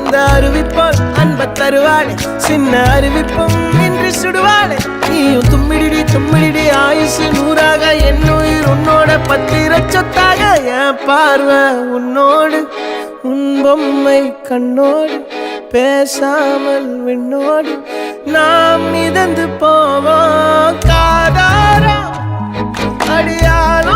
அந்த அறிவிப்பால் அன்ப தருவாளே சின்ன அறிவிப்பும் இன்று சுடுவாளே நீயும் தும்மிடி தும்மிடி ஆயுசு நூறாக என் உயிர் உன்னோட பத்திர சொத்தாக என் பார்வை உன்னோடு உன் பொம்மை கண்ணோடு பேசாமல் விண்ணோடு நாம் மிதந்து போவோம் காதாரா அடியாள